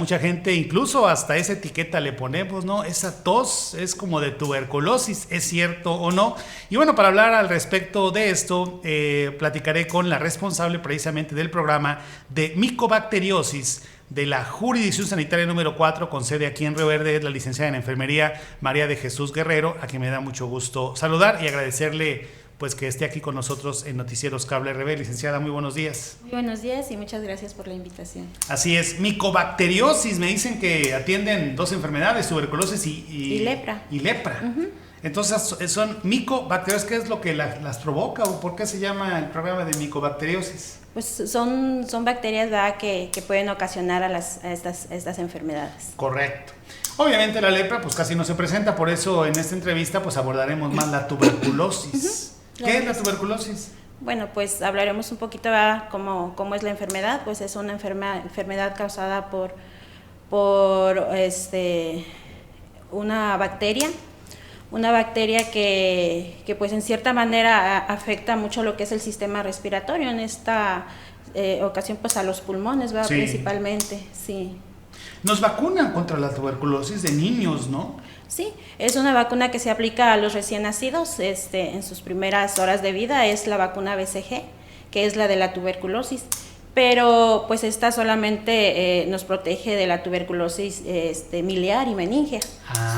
mucha gente, incluso hasta esa etiqueta le ponemos, ¿no? Esa tos es como de tuberculosis, ¿es cierto o no? Y bueno, para hablar al respecto de esto, platicaré con la responsable precisamente del programa de micobacteriosis de la Jurisdicción Sanitaria número 4, con sede aquí en Río Verde, es la licenciada en Enfermería María de Jesús Guerrero, a quien me da mucho gusto saludar y agradecerle pues que esté aquí con nosotros en Noticieros Cable RB. Licenciada, muy buenos días. Muy buenos días y muchas gracias por la invitación. Así es, micobacteriosis, me dicen que atienden dos enfermedades, tuberculosis y lepra. Y lepra. Uh-huh. Entonces, son micobacteriosis, ¿qué es lo que las provoca o por qué se llama el programa de micobacteriosis? Pues son bacterias, ¿verdad?, que pueden ocasionar a estas enfermedades. Correcto. Obviamente la lepra pues casi no se presenta, por eso en esta entrevista pues abordaremos más la tuberculosis. Uh-huh. ¿Qué es la tuberculosis? Bueno, pues hablaremos un poquito, ¿verdad?, cómo es la enfermedad. Pues es una enfermedad causada por una bacteria que pues en cierta manera afecta mucho lo que es el sistema respiratorio, en esta ocasión pues a los pulmones, ¿verdad? Sí. Principalmente, sí. Nos vacunan contra la tuberculosis de niños, ¿no? Sí, es una vacuna que se aplica a los recién nacidos en sus primeras horas de vida, es la vacuna BCG, que es la de la tuberculosis, pero pues esta solamente nos protege de la tuberculosis miliar y meningia,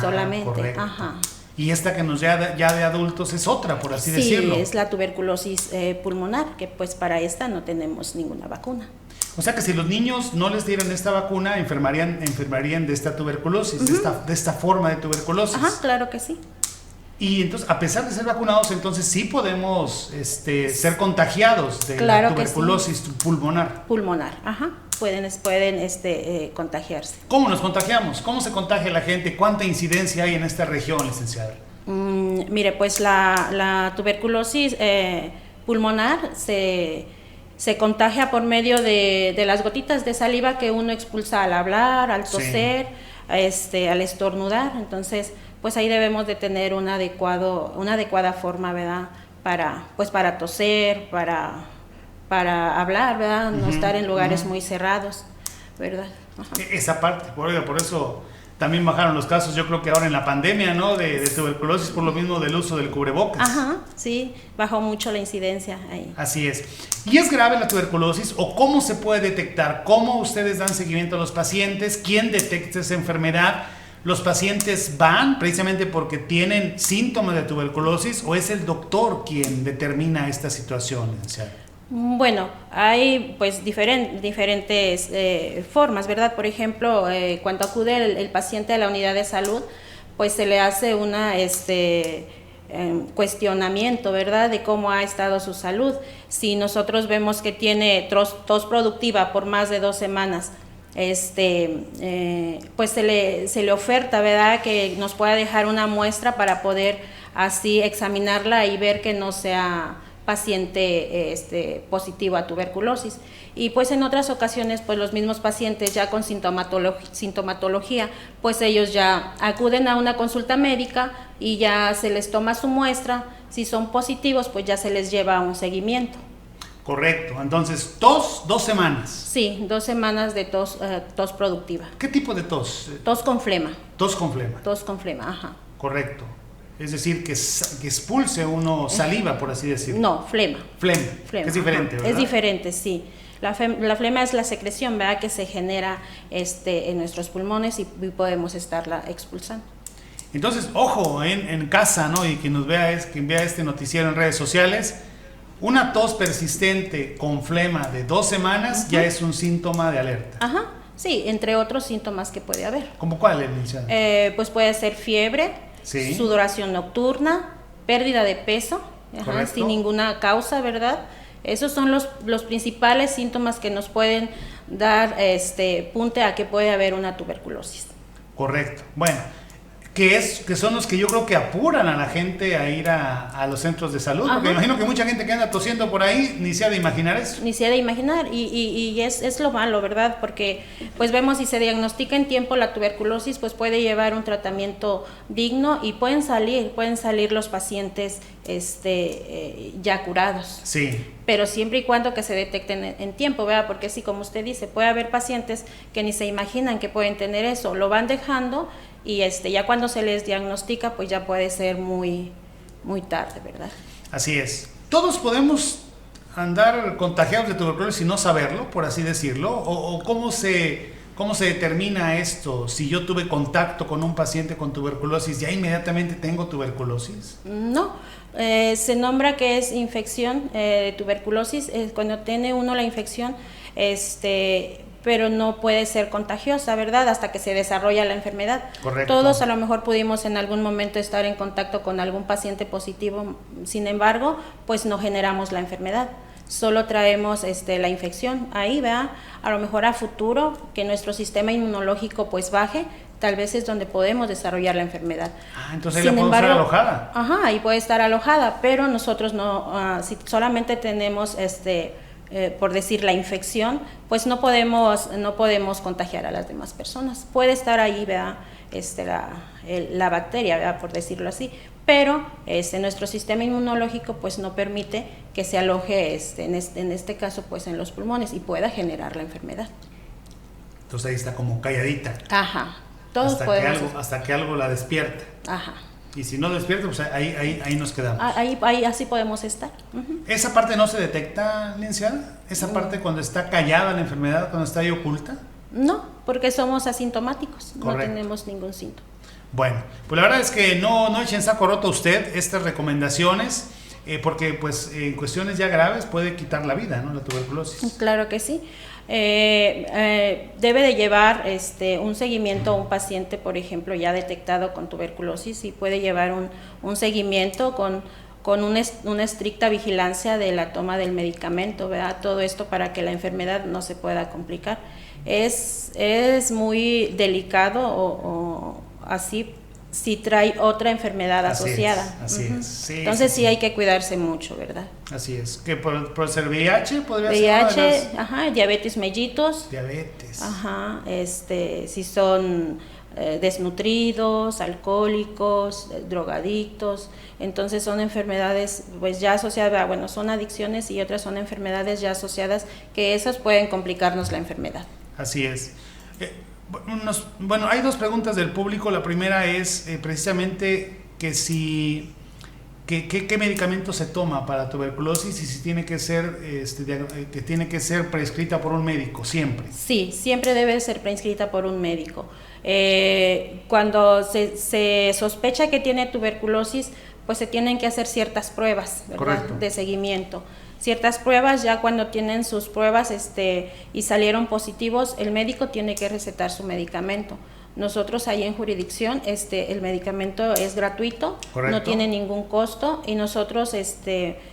solamente. Correcto. Ajá. Y esta que nos ya de adultos es otra, por así decirlo. Sí, es la tuberculosis pulmonar, que pues para esta no tenemos ninguna vacuna. O sea que si los niños no les dieran esta vacuna, enfermarían de esta tuberculosis, uh-huh, de esta forma de tuberculosis. Ajá, claro que sí. Y entonces, a pesar de ser vacunados, entonces sí podemos ser contagiados de claro la tuberculosis pulmonar. Pulmonar, ajá. Pueden contagiarse. ¿Cómo nos contagiamos? ¿Cómo se contagia la gente? ¿Cuánta incidencia hay en esta región, licenciada? Mire, pues la tuberculosis pulmonar se contagia por medio de las gotitas de saliva que uno expulsa al hablar, al toser, sí, al estornudar. Entonces, pues ahí debemos de tener una adecuada forma, ¿verdad? Para toser, para hablar, ¿verdad? No estar en lugares muy cerrados, ¿verdad? Ajá. Esa parte, por eso también bajaron los casos, yo creo que ahora en la pandemia, ¿no? De tuberculosis por lo mismo del uso del cubrebocas. Ajá, sí, bajó mucho la incidencia ahí. Así es. ¿Y es grave la tuberculosis o cómo se puede detectar? ¿Cómo ustedes dan seguimiento a los pacientes? ¿Quién detecta esa enfermedad? ¿Los pacientes van precisamente porque tienen síntomas de tuberculosis o es el doctor quien determina esta situación, licenciada? Bueno, hay pues diferentes formas, ¿verdad? Por ejemplo, cuando acude el paciente a la unidad de salud, pues se le hace una cuestionamiento, ¿verdad?, de cómo ha estado su salud. Si nosotros vemos que tiene tos productiva por más de 2 semanas, pues se le oferta, ¿verdad?, que nos pueda dejar una muestra para poder así examinarla y ver que no sea paciente positivo a tuberculosis. Y pues en otras ocasiones pues los mismos pacientes ya con sintomatología, pues ellos ya acuden a una consulta médica y ya se les toma su muestra. Si son positivos, pues ya se les lleva a un seguimiento. Correcto. Entonces, tos, 2 semanas. Sí, 2 semanas de tos productiva. ¿Qué tipo de tos? Tos con flema. Tos con flema. Tos con flema, ajá. Correcto. Es decir, que expulse uno saliva, por así decirlo. No, flema. Flema. Es diferente, ¿verdad? Es diferente, sí. La flema es la secreción, ¿verdad?, que se genera en nuestros pulmones y podemos estarla expulsando. Entonces, ojo, en casa, ¿no? Y quien vea este noticiero en redes sociales, una tos persistente con flema de 2 semanas, uh-huh, ya es un síntoma de alerta. Ajá, sí, entre otros síntomas que puede haber. ¿Cómo cuál, licenciada? Pues puede ser fiebre, sí, sudoración nocturna, pérdida de peso, ajá, sin ninguna causa, ¿verdad? Esos son los principales síntomas que nos pueden dar punte a que puede haber una tuberculosis. Correcto. Bueno, que son los que yo creo que apuran a la gente a ir a los centros de salud, porque me imagino que mucha gente que anda tosiendo por ahí ni se ha de imaginar eso. Ni se ha de imaginar, y es lo malo, ¿verdad? Porque pues vemos, si se diagnostica en tiempo la tuberculosis, pues puede llevar un tratamiento digno y pueden salir los pacientes ya curados. Sí. Pero siempre y cuando que se detecten en tiempo, ¿verdad? Porque sí, como usted dice, puede haber pacientes que ni se imaginan que pueden tener eso, lo van dejando y ya cuando se les diagnostica, pues ya puede ser muy, muy tarde, ¿verdad? Así es. Todos podemos andar contagiados de tuberculosis y no saberlo, por así decirlo, o cómo se determina esto. Si yo tuve contacto con un paciente con tuberculosis, ¿ya inmediatamente tengo tuberculosis? No, se nombra que es infección de tuberculosis cuando tiene uno la infección, pero no puede ser contagiosa, ¿verdad? Hasta que se desarrolla la enfermedad. Correcto. Todos a lo mejor pudimos en algún momento estar en contacto con algún paciente positivo, sin embargo, pues no generamos la enfermedad. Solo traemos la infección ahí, ¿verdad? A lo mejor a futuro, que nuestro sistema inmunológico pues baje, tal vez es donde podemos desarrollar la enfermedad. Entonces ahí la puedo estar alojada. Ajá, ahí puede estar alojada, pero nosotros no, si solamente tenemos por decir la infección, pues no podemos contagiar a las demás personas. Puede estar ahí, ¿verdad? La bacteria, ¿verdad? Por decirlo así, pero nuestro sistema inmunológico pues no permite que se aloje en este caso pues en los pulmones y pueda generar la enfermedad. Entonces ahí está como calladita. Ajá. Todos podemos hasta que algo la despierta. Ajá. Y si no despierta, pues ahí nos quedamos. Ahí así podemos estar. Uh-huh. ¿Esa parte no se detecta, licenciada? ¿Esa parte cuando está callada la enfermedad, cuando está ahí oculta? No, porque somos asintomáticos. Correcto. No tenemos ningún síntoma. Bueno, pues la verdad es que no echen saco roto usted estas recomendaciones, porque pues en cuestiones ya graves puede quitar la vida, ¿no? La tuberculosis. Claro que sí. Debe de llevar un seguimiento a un paciente, por ejemplo, ya detectado con tuberculosis, y puede llevar un seguimiento con una estricta vigilancia de la toma del medicamento, ¿verdad? Todo esto para que la enfermedad no se pueda complicar. Es muy delicado o así si trae otra enfermedad asociada. Así es. Sí, entonces sí hay que cuidarse mucho, ¿verdad? Así es. ¿Que por ser VIH podría VIH, ser? ajá, diabetes mellitus. Diabetes. Ajá, si son desnutridos, alcohólicos, drogadictos, entonces son enfermedades pues ya asociadas, bueno, son adicciones y otras son enfermedades ya asociadas que esas pueden complicarnos la enfermedad. Así es. Bueno, hay dos preguntas del público. La primera es precisamente ¿qué medicamento se toma para tuberculosis y si tiene que ser prescrita por un médico siempre? Sí, siempre debe ser prescrita por un médico. Cuando se sospecha que tiene tuberculosis, pues se tienen que hacer ciertas pruebas, ¿verdad? De seguimiento. Ciertas pruebas, ya cuando tienen sus pruebas y salieron positivos, el médico tiene que recetar su medicamento. Nosotros ahí en jurisdicción el medicamento es gratuito, no tiene ningún costo y nosotros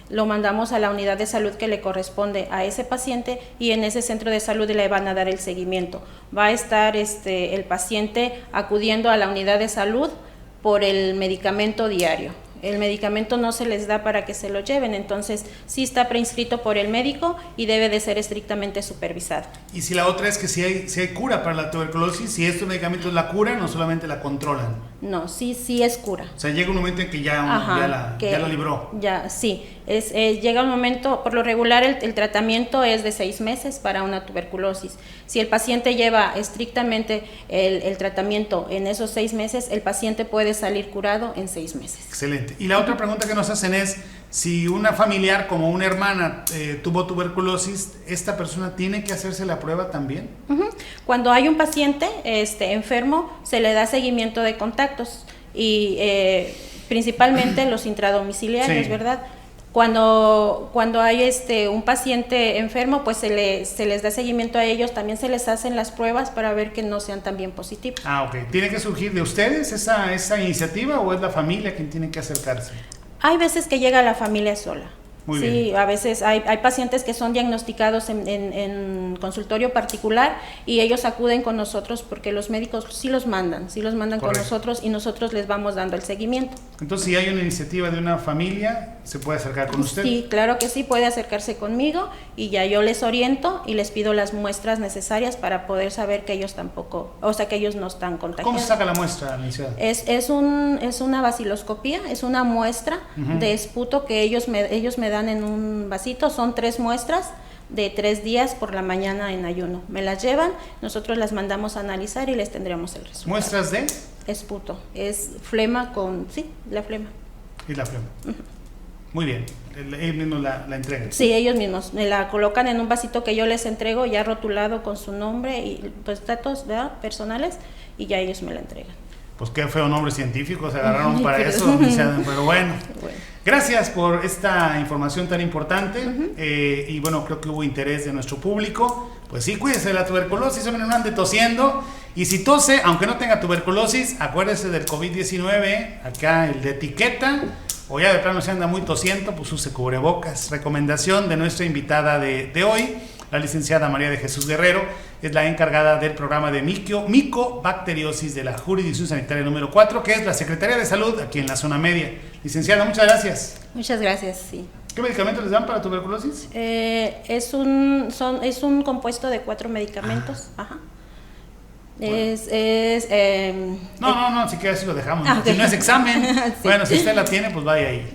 lo mandamos a la unidad de salud que le corresponde a ese paciente y en ese centro de salud le van a dar el seguimiento. Va a estar el paciente acudiendo a la unidad de salud por el medicamento diario. El medicamento no se les da para que se lo lleven, entonces sí está prescrito por el médico y debe de ser estrictamente supervisado. Y si la otra es que si hay cura para la tuberculosis, si estos medicamentos la curan, no solamente la controlan. No, sí es cura. O sea, llega un momento en que ya la libró. Ya, sí. Llega un momento, por lo regular el tratamiento es de 6 meses para una tuberculosis. Si el paciente lleva estrictamente el tratamiento en esos 6 meses, el paciente puede salir curado en 6 meses. Excelente. Y la otra pregunta que nos hacen es, si una familiar como una hermana tuvo tuberculosis, ¿esta persona tiene que hacerse la prueba también? Uh-huh. Cuando hay un paciente enfermo, se le da seguimiento de contactos y principalmente los intradomiciliarios, sí. ¿Verdad? Cuando hay un paciente enfermo, pues se les da seguimiento a ellos, también se les hacen las pruebas para ver que no sean también positivos. Ok. ¿Tiene que surgir de ustedes esa iniciativa o es la familia quien tiene que acercarse? Hay veces que llega la familia sola. Muy sí, bien. a veces hay pacientes que son diagnosticados en consultorio particular y ellos acuden con nosotros porque los médicos sí los mandan con Correcto. nosotros y nosotros les vamos dando el seguimiento. Entonces, si hay una iniciativa de una familia, se puede acercar con usted. Sí, claro que sí, puede acercarse conmigo y ya yo les oriento y les pido las muestras necesarias para poder saber que ellos tampoco, o sea, que ellos no están contagiados. ¿Cómo se saca la muestra, licenciada? Es una baciloscopía, es una muestra de esputo que ellos me dan en un vasito, son 3 muestras de 3 días por la mañana en ayuno. Me las llevan, nosotros las mandamos a analizar y les tendremos el resultado. ¿Muestras de? Esputo, es flema la flema. Y la flema. Muy bien. Ellos mismos la entregan. Sí, ellos mismos me la colocan en un vasito que yo les entrego ya rotulado con su nombre y pues datos, ¿verdad?, personales, y ya ellos me la entregan. Pues qué feo nombre científico se agarraron para pero- eso, licenciada, pero bueno. Bueno. Gracias por esta información tan importante y bueno, creo que hubo interés de nuestro público. Pues sí, cuídese de la tuberculosis, hombre, no ande tosiendo. Y si tose, aunque no tenga tuberculosis, acuérdese del COVID-19, acá el de etiqueta, o ya de plano se anda muy tosiendo, pues use cubrebocas. Recomendación de nuestra invitada de hoy, la licenciada María de Jesús Guerrero, es la encargada del programa de micobacteriosis de la Jurisdicción Sanitaria número 4, que es la Secretaría de Salud aquí en la zona media. Licenciada, muchas gracias. Muchas gracias, sí. ¿Qué medicamentos les dan para tuberculosis? Es un compuesto de 4 medicamentos. Ajá. Bueno. No, No, si quieres así lo dejamos. Ah, ok. Si no es examen, Sí. bueno, si usted la tiene, pues vaya ahí.